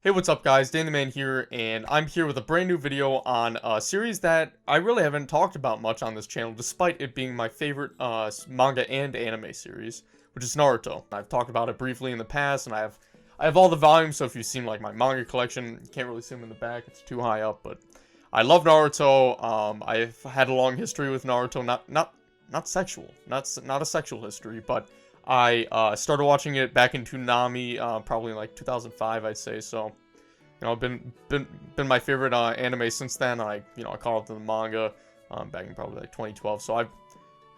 Hey, what's up guys, Dan the Man here, and I'm here with a brand new video on a series that I really haven't talked about much on this channel, despite it being my favorite manga and anime series, which is Naruto. I've talked about it briefly in the past, and I have all the volumes, so if you've seen like my manga collection, you can't really see them in the back, it's too high up, but I love Naruto. I've had a long history with Naruto, not sexual, not a sexual history, but I started watching it back in Toonami, probably in like 2005, I'd say. So, been my favorite anime since then. I caught up to the manga back in probably like 2012. So I'm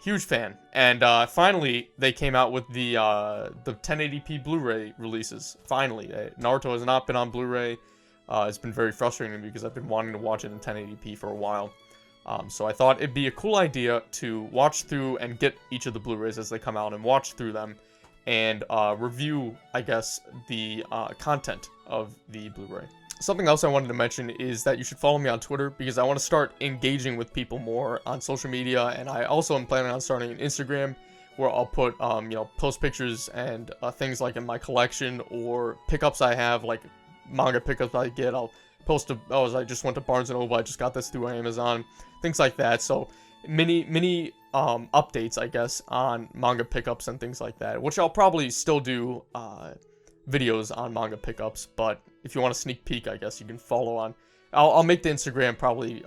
huge fan. And finally, they came out with the 1080p Blu-ray releases. Finally, Naruto has not been on Blu-ray. It's been very frustrating to me because I've been wanting to watch it in 1080p for a while. So I thought it'd be a cool idea to watch through and get each of the Blu-rays as they come out and watch through them and review, I guess, the content of the Blu-ray. Something else I wanted to mention is that you should follow me on Twitter because I want to start engaging with people more on social media, and I also am planning on starting an Instagram where I'll put, post pictures and things like in my collection or pickups I have, like manga pickups I get. I'll post I just went to Barnes & Noble, I just got this through Amazon, things like that. So mini updates, I guess, on manga pickups and things like that, which I'll probably still do videos on manga pickups, but if you want a sneak peek, I guess you can follow on. I'll make the Instagram probably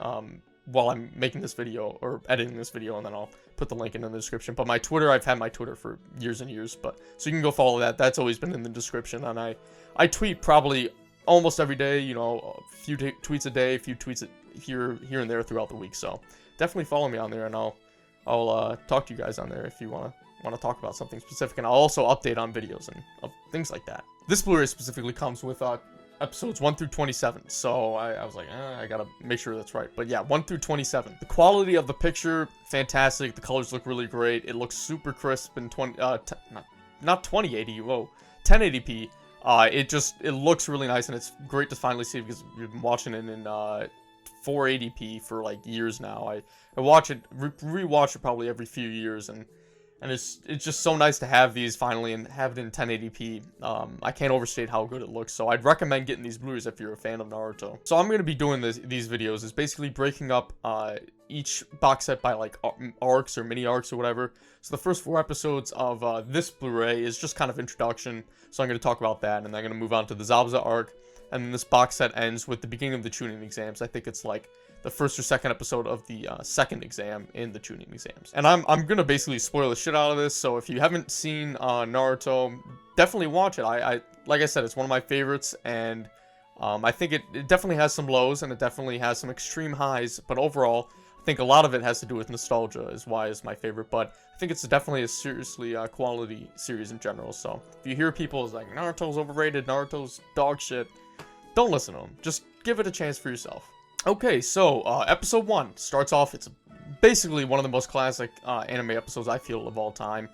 while I'm making this video or editing this video, and then I'll put the link in the description. But my Twitter, I've had my Twitter for years and years, but so you can go follow that. That's always been in the description, and I tweet probably almost every day, a few tweets a day, a few tweets here and there throughout the week. So definitely follow me on there, and I'll talk to you guys on there if you want to talk about something specific, and I'll also update on videos and things like that. This Blu-ray specifically comes with episodes 1 through 27, so I was like, I gotta make sure that's right. But yeah, 1 through 27. The quality of the picture, fantastic. The colors look really great. It looks super crisp in not 2080, whoa, 1080p. It looks really nice, and it's great to finally see because we've been watching it in 480p for like years now. I watch it, rewatch it probably every few years, and it's just so nice to have these finally and have it in 1080p. I can't overstate how good it looks, so I'd recommend getting these Blu-rays if you're a fan of Naruto. So I'm going to be doing these videos is basically breaking up each box set by like arcs or mini arcs or whatever. So the first 4 episodes of this Blu-ray is just kind of introduction, so I'm going to talk about that, and then I'm going to move on to the Zabuza arc, and then this box set ends with the beginning of the Chunin exams. I think it's like the first or second episode of the second exam in the Chunin exams. And I'm gonna basically spoil the shit out of this, so if you haven't seen Naruto, definitely watch it. Like I said, it's one of my favorites, and I think it definitely has some lows, and it definitely has some extreme highs, but overall, I think a lot of it has to do with nostalgia is why it's my favorite, but I think it's definitely a seriously quality series in general. So if you hear people like, Naruto's overrated, Naruto's dog shit, don't listen to them. Just give it a chance for yourself. Okay, so episode 1 starts off. It's basically one of the most classic anime episodes I feel of all time.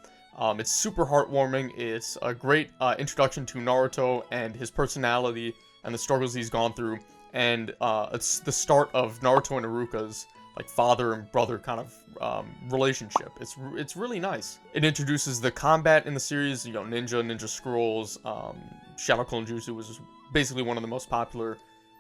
It's super heartwarming. It's a great introduction to Naruto and his personality and the struggles he's gone through. And it's the start of Naruto and Iruka's like father and brother kind of relationship. It's really nice. It introduces the combat in the series. Ninja scrolls, Shadow Clone Jutsu, which is basically one of the most popular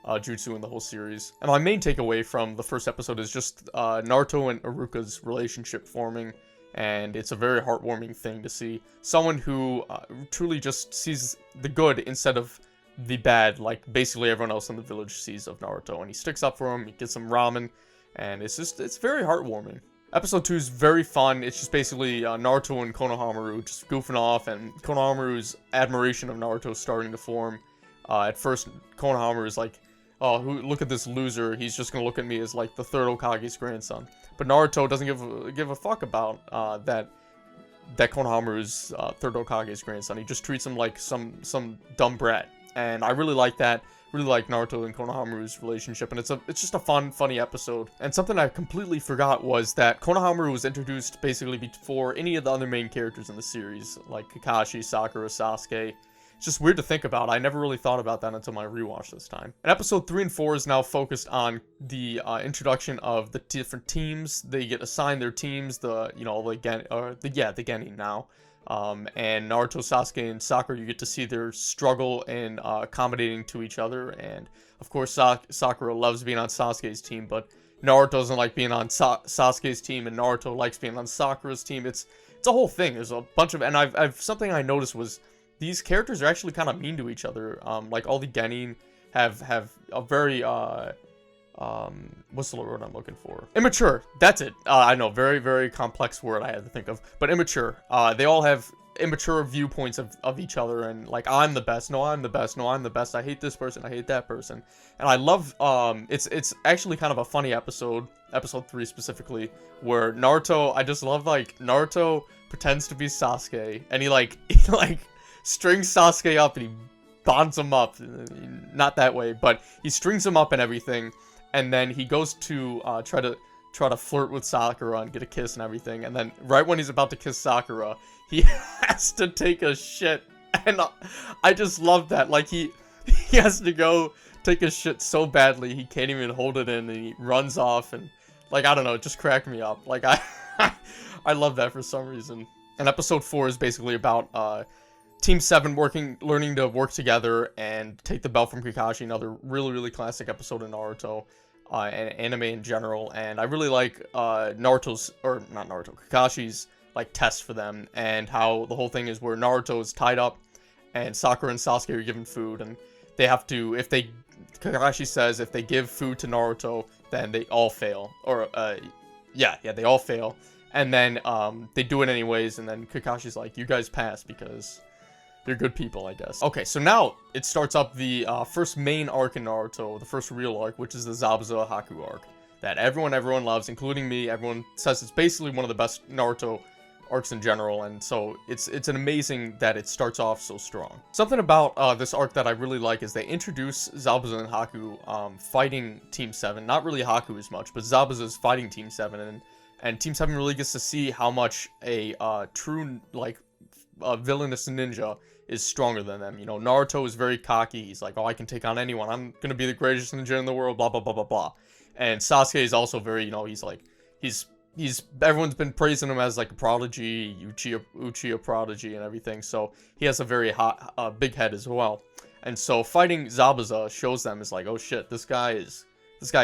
jutsu in the whole series. And my main takeaway from the first episode is just Naruto and Iruka's relationship forming, and it's a very heartwarming thing to see. Someone who truly just sees the good instead of the bad, like basically everyone else in the village sees of Naruto, and he sticks up for him, he gets some ramen, and it's very heartwarming. Episode 2 is very fun. It's just basically Naruto and Konohamaru just goofing off, and Konohamaru's admiration of Naruto starting to form. At first, Konohamaru is like, oh, look at this loser. He's just gonna look at me as like the third Hokage's grandson. But Naruto doesn't give a fuck about that Konohamaru's third Hokage's grandson. He just treats him like some dumb brat. And I really like that. Really like Naruto and Konohamaru's relationship, and it's just a funny episode. And something I completely forgot was that Konohamaru was introduced basically before any of the other main characters in the series, like Kakashi, Sakura, Sasuke. It's just weird to think about. I never really thought about that until my rewatch this time. And episode 3 and 4 is now focused on the introduction of the different teams. They get assigned their teams. The Genin now. And Naruto, Sasuke, and Sakura, you get to see their struggle in accommodating to each other. And of course, Sakura loves being on Sasuke's team, but Naruto doesn't like being on Sasuke's team, and Naruto likes being on Sakura's team. It's a whole thing. There's a bunch of, and I've something I noticed was these characters are actually kind of mean to each other. Like all the Genin have a very what's the word I'm looking for? Immature. That's it. I know, very, very complex word I had to think of, but immature. They all have immature viewpoints of each other, and like, I'm the best. No, I'm the best. No, I'm the best. I hate this person. I hate that person. And I love, it's actually kind of a funny episode 3 specifically, where Naruto, I just love, like, Naruto pretends to be Sasuke, and he strings Sasuke up, and he bonds him up. Not that way, but he strings him up and everything. And then he goes to try to flirt with Sakura and get a kiss and everything. And then right when he's about to kiss Sakura, he has to take a shit. And I just love that. Like, he has to go take a shit so badly he can't even hold it in, and he runs off. And like, I don't know, it just cracked me up. Like, I love that for some reason. And episode 4 is basically about Team 7 learning to work together and take the belt from Kakashi. Another really, really classic episode in Naruto, and anime in general. And I really like Kakashi's like test for them, and how the whole thing is where Naruto is tied up and Sakura and Sasuke are given food, and they have to, Kakashi says if they give food to Naruto, then they all fail. Or they all fail. And then they do it anyways, and then Kakashi's like, you guys pass because they're good people, I guess. Okay, so now it starts up the first main arc in Naruto, the first real arc, which is the Zabuza Haku arc, that everyone loves, including me. Everyone says it's basically one of the best Naruto arcs in general, and so it's an amazing that it starts off so strong. Something about this arc that I really like is they introduce Zabuza and Haku fighting Team 7. Not really Haku as much, but Zabuza's fighting Team 7, and Team 7 really gets to see how much a true, like, villainous ninja is stronger than them. You know, Naruto is very cocky. He's like, oh, I can take on anyone. I'm gonna be the greatest ninja in the world, blah, blah, blah, blah, blah. And Sasuke is also very, you know, he's everyone's been praising him as like a prodigy, Uchiha prodigy and everything, so he has a very hot, big head as well. And so fighting Zabuza shows them, is like, oh shit, this guy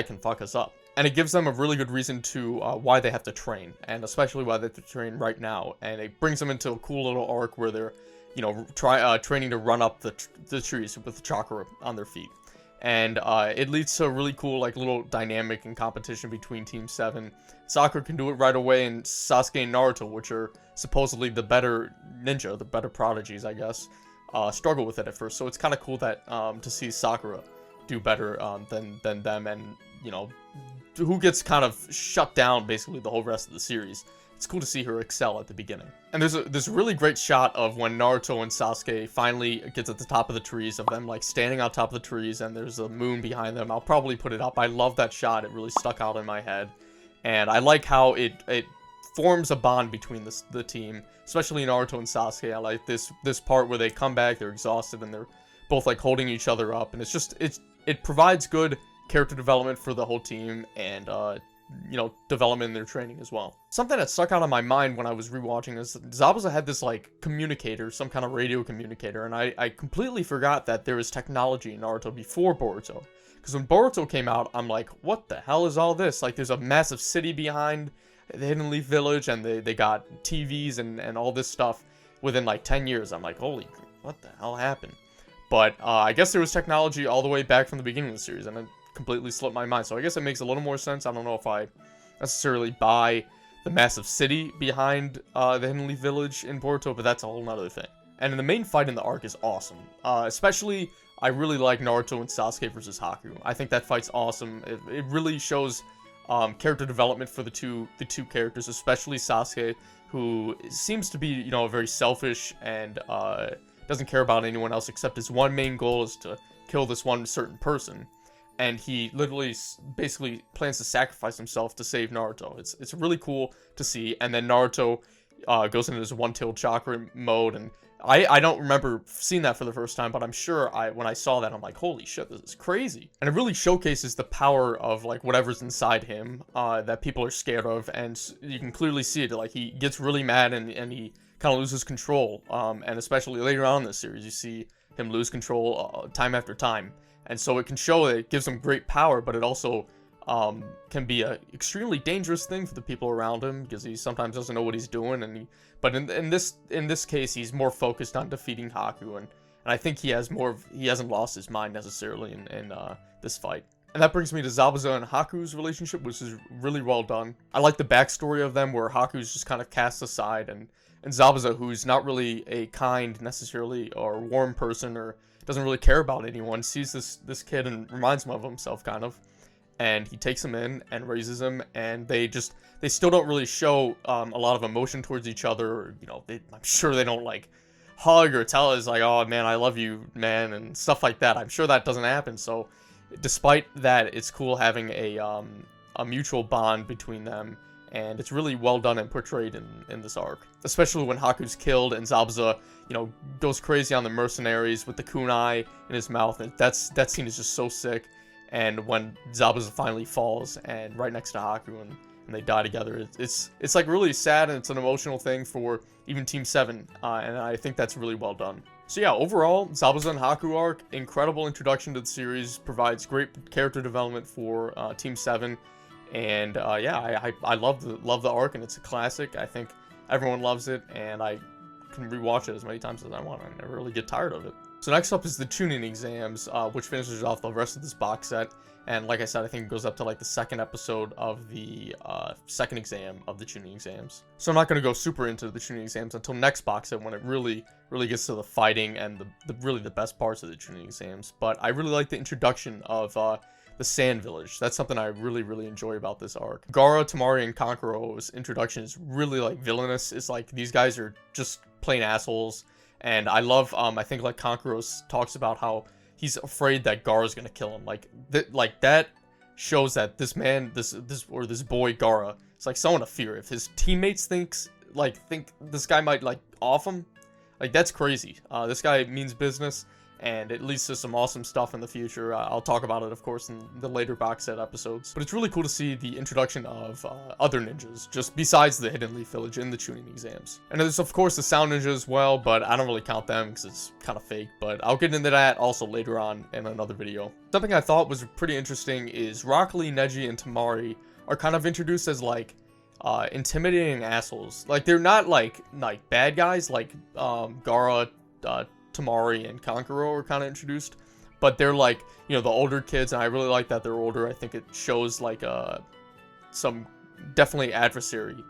can fuck us up. And it gives them a really good reason to why they have to train, and especially why they have to train right now. And it brings them into a cool little arc where they're, you know, training to run up the trees with the chakra on their feet. And it leads to a really cool, like, little dynamic and competition between Team 7. Sakura can do it right away, and Sasuke and Naruto, which are supposedly the better ninja, the better prodigies, I guess, struggle with it at first. So it's kind of cool that to see Sakura do better than them, and, you know, who gets kind of shut down basically the whole rest of the series. It's cool to see her excel at the beginning. And there's a really great shot of when Naruto and Sasuke finally gets at the top of the trees, of them like standing on top of the trees, and there's a moon behind them. I'll probably put it up. I love that shot. It really stuck out in my head. And I like how it forms a bond between the team, especially Naruto and Sasuke. I like this part where they come back, they're exhausted, and they're both like holding each other up, and it provides good character development for the whole team, and you know, development in their training as well. Something that stuck out in my mind when I was rewatching is Zabuza had this like communicator, some kind of radio communicator, and I completely forgot that there was technology in Naruto before Boruto. Because when Boruto came out, I'm like, what the hell is all this? Like, there's a massive city behind the Hidden Leaf Village, and they got TVs and all this stuff within like 10 years. I'm like, holy, what the hell happened? But I guess there was technology all the way back from the beginning of the series, and it completely slipped my mind. So I guess it makes a little more sense. I don't know if I necessarily buy the massive city behind the Hidden Leaf Village in Boruto, but that's a whole nother thing. And the main fight in the arc is awesome. Especially, I really like Naruto and Sasuke versus Haku. I think that fight's awesome. It really shows character development for the two characters, especially Sasuke, who seems to be, you know, very selfish and doesn't care about anyone else, except his one main goal is to kill this one certain person. And he literally basically plans to sacrifice himself to save Naruto. It's really cool to see. And then Naruto goes into his one-tailed chakra mode, and I don't remember seeing that for the first time, but I'm sure when I saw that, I'm like, holy shit, this is crazy. And it really showcases the power of like whatever's inside him that people are scared of, and you can clearly see it. Like, he gets really mad, and he kind of loses control, and especially later on in the series, you see him lose control time after time. And so it can show that it gives him great power, but it also can be a extremely dangerous thing for the people around him, because he sometimes doesn't know what he's doing. But in this case, he's more focused on defeating Haku, and I think he hasn't lost his mind necessarily in this fight. And that brings me to Zabuza and Haku's relationship, which is really well done. I like the backstory of them, where Haku's just kind of cast aside, and Zabuza, who's not really a kind necessarily or warm person, or doesn't really care about anyone, sees this kid and reminds him of himself kind of, and he takes him in and raises him. And they still don't really show a lot of emotion towards each other, or, I'm sure they don't like hug or tell us like, oh man, I love you, man, and stuff like that. I'm sure that doesn't happen. So despite that, it's cool having a mutual bond between them, and it's really well done and portrayed in this arc. Especially when Haku's killed and Zabuza, goes crazy on the mercenaries with the kunai in his mouth. And that scene is just so sick. And when Zabuza finally falls and right next to Haku, and they die together, it's like really sad, and it's an emotional thing for even Team 7, and I think that's really well done. So yeah, overall, Zabuza and Haku arc, incredible introduction to the series, provides great character development for Team 7, and yeah, I love the arc, and it's a classic. I think everyone loves it, and I can rewatch it as many times as I want. I never really get tired of it. So next up is the Chunin exams, which finishes off the rest of this box set. And like I said, I think it goes up to like the second episode of the second exam of the Chunin exams. So I'm not going to go super into the Chunin exams until next box set, when it really gets to the fighting and the best parts of the Chunin exams. But I really like the introduction of the Sand Village. That's something I really enjoy about this arc. Gaara, Temari, and Kankuro's introduction is really like villainous. It's like these guys are just plain assholes. And I love, I think like Kankuro talks about how he's afraid that Gaara's gonna kill him. Like that shows that this man, this boy Gaara, is like someone to fear. If his teammates think this guy might like off him, like that's crazy. This guy means business, and it leads to some awesome stuff in the future. I'll talk about it, of course, in the later box set episodes. But it's really cool to see the introduction of other ninjas, just besides the Hidden Leaf Village in the Chunin exams. And there's, of course, the Sound Ninja as well, but I don't really count them because it's kind of fake. But I'll get into that also later on in another video. Something I thought was pretty interesting is Rock Lee, Neji, and Temari are kind of introduced as, like, intimidating assholes. Like, they're not, like bad guys, like, Gaara, Temari, and Kankuro are kind of introduced, but they're like, the older kids, and I really like that they're older. I think it shows like some definitely adversary,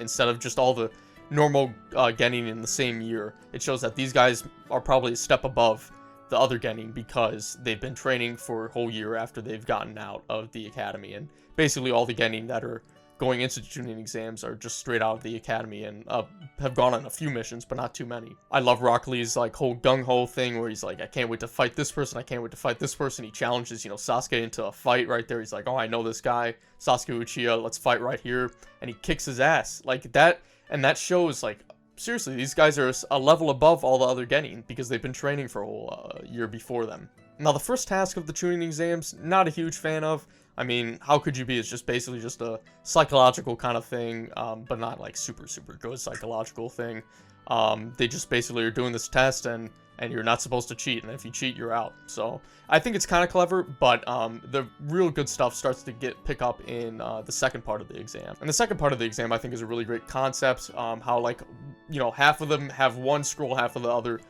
instead of just all the normal Genin in the same year. It shows that these guys are probably a step above the other Genin because they've been training for a whole year after they've gotten out of the academy, and basically all the Genin that are going into the Chunin exams are just straight out of the academy and have gone on a few missions, but not too many. I love Rock Lee's like whole gung-ho thing where he's like, I can't wait to fight this person, I can't wait to fight this person. He challenges, Sasuke into a fight right there. He's like, oh, I know this guy, Sasuke Uchiha, let's fight right here. And he kicks his ass. Like that, and that shows like, seriously, these guys are a level above all the other Genin because they've been training for a whole year before them. Now, the first task of the Chunin exams, not a huge fan of. I mean, how could you be? It's just basically just a psychological kind of thing, but not like super good psychological thing. They just basically are doing this test, and you're not supposed to cheat, and if you cheat, you're out. So I think it's kind of clever, but the real good stuff starts to pick up in the second part of the exam. And the second part of the exam, I think, is a really great concept. How like, half of them have one scroll, half of the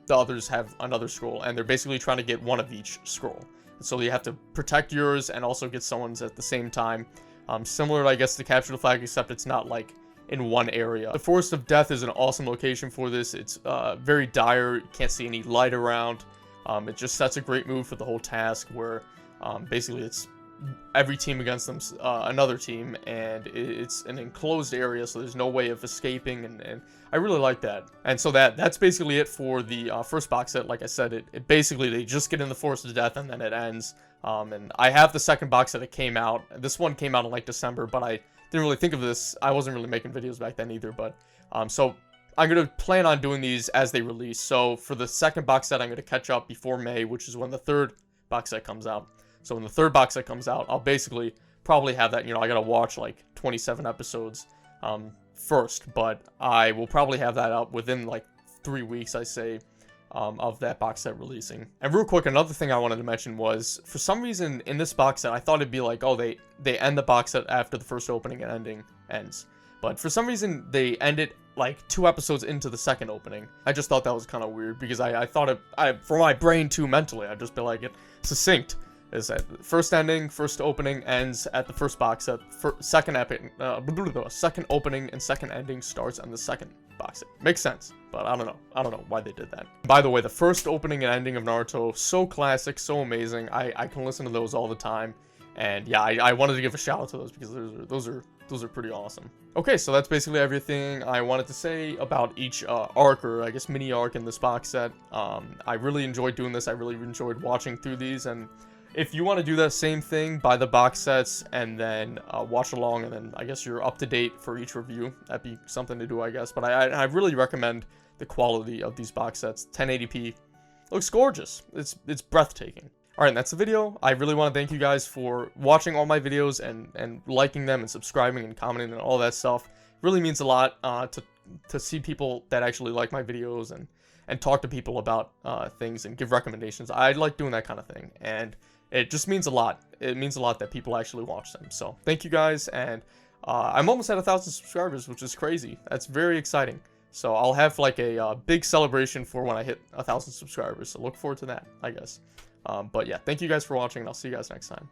others have another scroll, and they're basically trying to get one of each scroll. So you have to protect yours and also get someone's at the same time. Similar, I guess, to Capture the Flag, except it's not like in one area. The Forest of Death is an awesome location for this. It's very dire. You can't see any light around. It just sets a great mood for the whole task, where basically it's every team against them, another team, and it's an enclosed area, so there's no way of escaping, and I really like that. And so that's basically it for the first box set. Like I said, it basically, they just get in the Forest of Death and then it ends. And I have the second box set that came out. This one came out in like December, but I didn't really think of this. I wasn't really making videos back then either, but so I'm going to plan on doing these as they release. So for the second box set, I'm going to catch up before May, which is when the third box set comes out. So when the third box set comes out, I'll basically probably have that, I got to watch like 27 episodes first, but I will probably have that up within like 3 weeks, I say, of that box set releasing. And real quick, another thing I wanted to mention was, for some reason in this box set, I thought it'd be like, oh, they end the box set after the first opening and ending ends. But for some reason, they end it like 2 episodes into the second opening. I just thought that was kind of weird, because I thought for my brain too mentally, I'd just be like, it's succinct. Is that first ending, first opening ends at the first box set. Second opening and second ending starts on the second box set. Makes sense, but I don't know. I don't know why they did that. By the way, the first opening and ending of Naruto, so classic, so amazing. I can listen to those all the time, and yeah, I wanted to give a shout out to those, because those are pretty awesome. Okay, so that's basically everything I wanted to say about each arc, or I guess mini arc in this box set. I really enjoyed doing this. I really enjoyed watching through these, and if you want to do that same thing, buy the box sets and then watch along, and then I guess you're up to date for each review. That'd be something to do, I guess. But I really recommend the quality of these box sets. 1080p looks gorgeous. It's breathtaking. All right, and that's the video. I really want to thank you guys for watching all my videos and liking them and subscribing and commenting and all that stuff. It really means a lot to see people that actually like my videos and talk to people about things and give recommendations. I like doing that kind of thing, and it just means a lot. It means a lot that people actually watch them. So thank you guys, and I'm almost at 1,000 subscribers, which is crazy. That's very exciting. So I'll have like a big celebration for when I hit 1,000 subscribers. So look forward to that, I guess. But yeah, thank you guys for watching, and I'll see you guys next time.